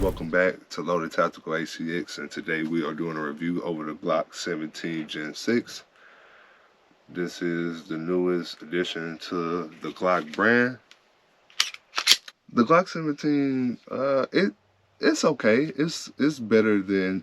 welcome back to Loaded Tactical ACX, and today we are doing a review over the Glock 17 Gen 6. This is the newest addition to the Glock brand. The Glock 17, it's okay. It's better than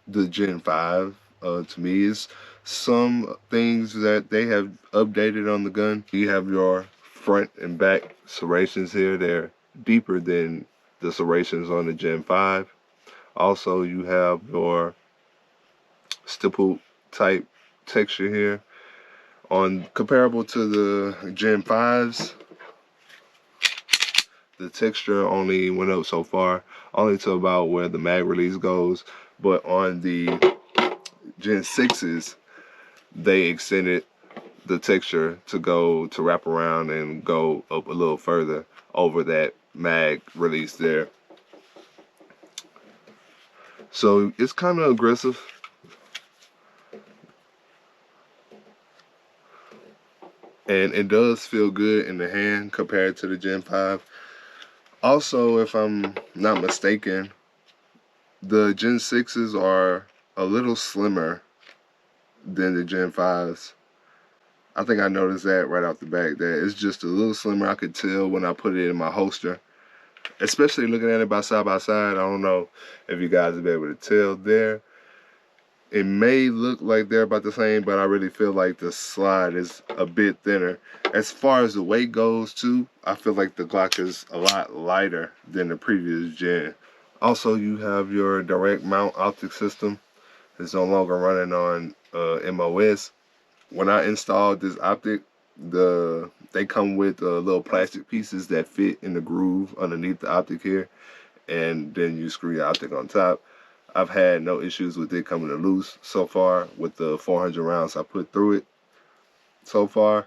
the Gen 5. To me, it's some things that they have updated on the gun. You have your front and back serrations here. They're deeper than the serrations on the Gen 5. Also, you have your stipple type texture here. Comparable to the Gen 5s, the texture only went up so far, only to about where the mag release goes. But on the Gen 6s, they extended the texture to wrap around and go up a little further over that mag release there. So it's kind of aggressive. And it does feel good in the hand compared to the Gen 5. Also, if I'm not mistaken, the Gen 6s are a little slimmer than the Gen 5s. I think I noticed that right off the back, that it's just a little slimmer. I could tell when I put it in my holster. Especially looking at it by side. I don't know if you guys will be able to tell there. It may look like they're about the same, but I really feel like the slide is a bit thinner. As far as the weight goes too, I feel like the Glock is a lot lighter than the previous gen. Also, you have your direct mount optic system. It's no longer running on MOS. When I installed this optic, they come with little plastic pieces that fit in the groove underneath the optic here, and then you screw your optic on top. I've had no issues with it coming loose so far with the 400 rounds I put through it. So far,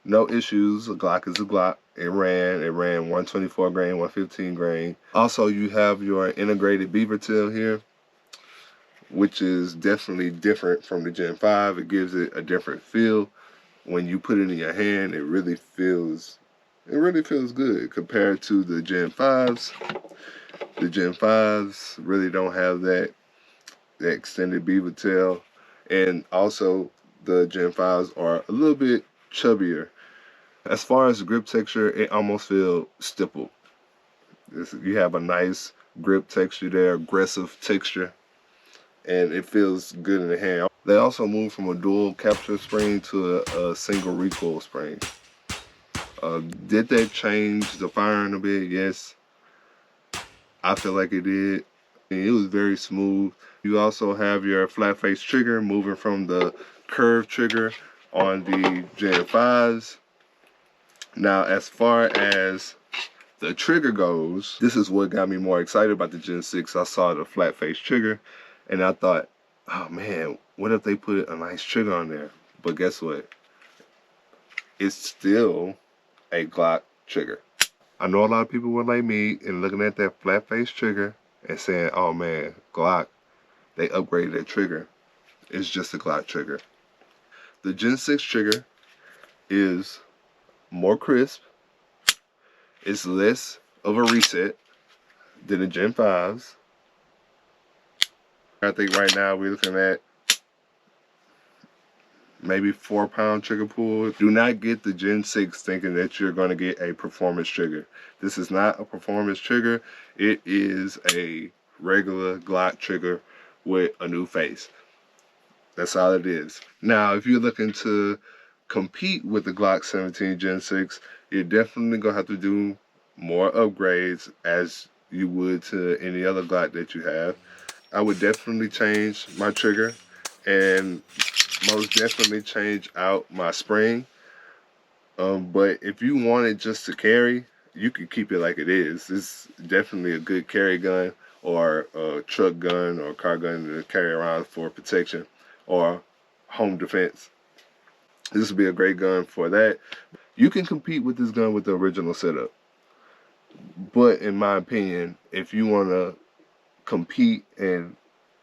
no issues. A Glock is a Glock. It ran 124 grain, 115 grain. Also, you have your integrated beaver tail here, which is definitely different from the Gen 5. It gives it a different feel. When you put it in your hand, it really feels good compared to the Gen 5s. The Gen 5s really don't have that extended beaver tail, and also the Gen 5s are a little bit chubbier. As far as grip texture, it almost feels stippled. You have a nice grip texture there, aggressive texture, and it feels good in the hand. They also moved from a dual capture spring to a single recoil spring. Did that change the firing a bit? Yes. I feel like it did. It was very smooth. You also have your flat face trigger moving from the curved trigger on the Gen 5s. Now, as far as the trigger goes, this is what got me more excited about the Gen 6. I saw the flat face trigger and I thought, oh man, what if they put a nice trigger on there? But guess what? It's still a Glock trigger. I know a lot of people were like me and looking at that flat face trigger and saying, oh man, Glock, they upgraded that trigger. It's just a Glock trigger. The Gen 6 trigger is more crisp. It's less of a reset than the Gen 5s. I think right now we're looking at maybe 4-pound trigger pull. Do not get the Gen 6 thinking that you're going to get a performance trigger. This is not a performance trigger. It is a regular Glock trigger with a new face. That's all it is. Now, if you're looking to compete with the Glock 17 Gen 6, you're definitely going to have to do more upgrades as you would to any other Glock that you have. I would definitely change my trigger and most definitely change out my spring. But if you want it just to carry, you can keep it like it is. It's definitely a good carry gun or a truck gun or car gun to carry around for protection or home defense. This would be a great gun for that. You can compete with this gun with the original setup. But in my opinion, if you want to compete and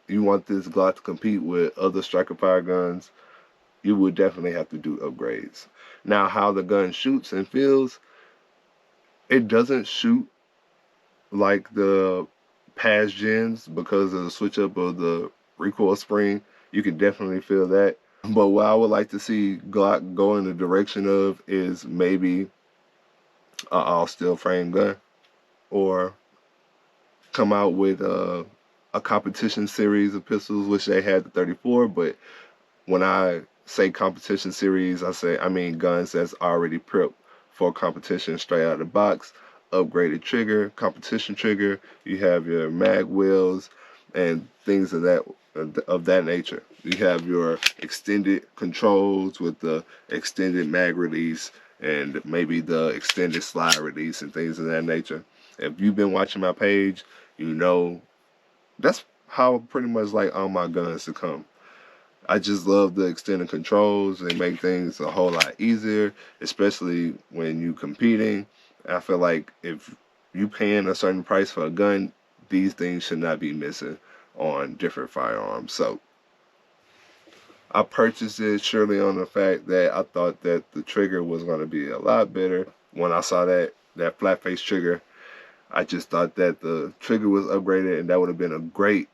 you want this Glock to compete with other striker fire guns, you would definitely have to do upgrades. Now, how the gun shoots and feels, it doesn't shoot like the past gens because of the switch up of the recoil spring. You can definitely feel that. But what I would like to see Glock go in the direction of is maybe a all steel frame gun, or come out with a competition series of pistols, which they had the 34. But when I say competition series, I mean guns that's already prepped for competition straight out of the box. Upgraded trigger, competition trigger. You have your mag wheels and things of that nature. You have your extended controls with the extended mag release and maybe the extended slide release and things of that nature. If you've been watching my page, you know that's how pretty much like all my guns to come. I just love the extended controls. They make things a whole lot easier, especially when you competing. I feel like if you paying a certain price for a gun, these things should not be missing on different firearms. So I purchased it surely on the fact that I thought that the trigger was going to be a lot better. When I saw that flat face trigger, I just thought that the trigger was upgraded, and that would have been a great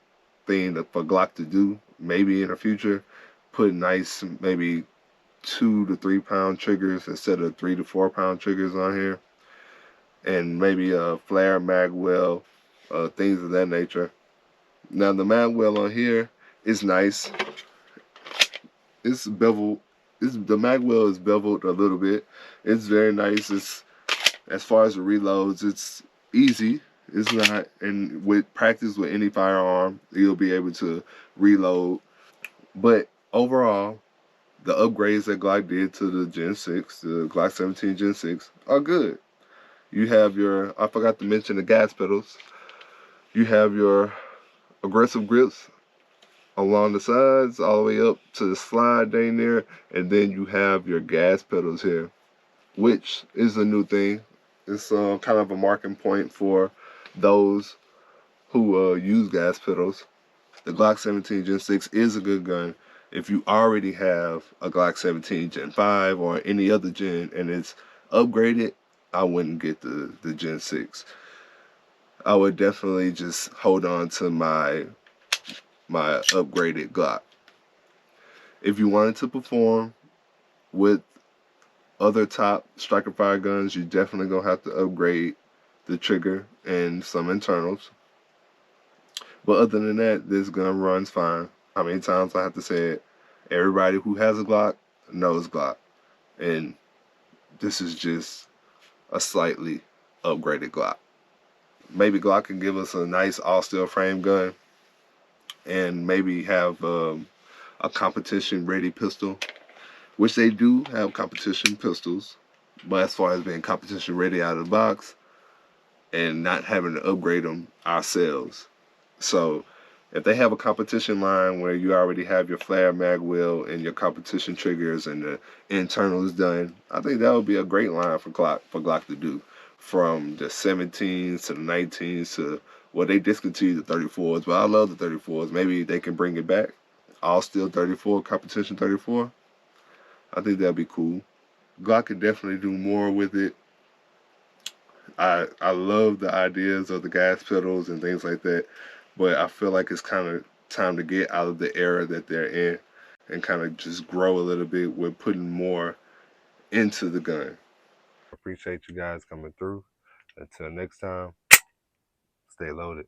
thing for Glock to do. Maybe in the future, put nice maybe 2 to 3 pound triggers instead of 3 to 4 pound triggers on here, and maybe a flare mag well, things of that nature. Now the mag well on here is nice. It's beveled. The mag well is beveled a little bit. It's very nice. It's, as far as the reloads, it's easy. It's not, and with practice with any firearm, you'll be able to reload. But overall, the upgrades that Glock did to the Gen 6, the Glock 17 Gen 6, are good. You have your, I forgot to mention the gas pedals. You have your aggressive grips along the sides, all the way up to the slide down there, and then you have your gas pedals here, which is a new thing. It's kind of a marking point for those who use gas pedals. The Glock 17 Gen 6 is a good gun. If you already have a Glock 17 Gen 5 or any other gen and it's upgraded, I wouldn't get the Gen 6. I would definitely just hold on to my upgraded Glock. If you wanted to perform with other top striker fire guns, you definitely gonna have to upgrade the trigger and some internals. But other than that, this gun runs fine. How many times I have to say it? Everybody who has a Glock knows Glock. And this is just a slightly upgraded Glock. Maybe Glock can give us a nice all-steel frame gun and maybe have a competition-ready pistol, which they do have competition pistols. But as far as being competition-ready out of the box and not having to upgrade them ourselves. So if they have a competition line where you already have your flare mag wheel and your competition triggers and the internals done, I think that would be a great line for Glock to do. From the 17s to the 19s to, well, they discontinued the 34s, but I love the 34s. Maybe they can bring it back. All steel 34, competition 34. I think that'd be cool. Glock could definitely do more with it. I love the ideas of the gas pedals and things like that, but I feel like it's kind of time to get out of the era that they're in and kind of just grow a little bit with putting more into the gun. Appreciate you guys coming through. Until next time, stay loaded.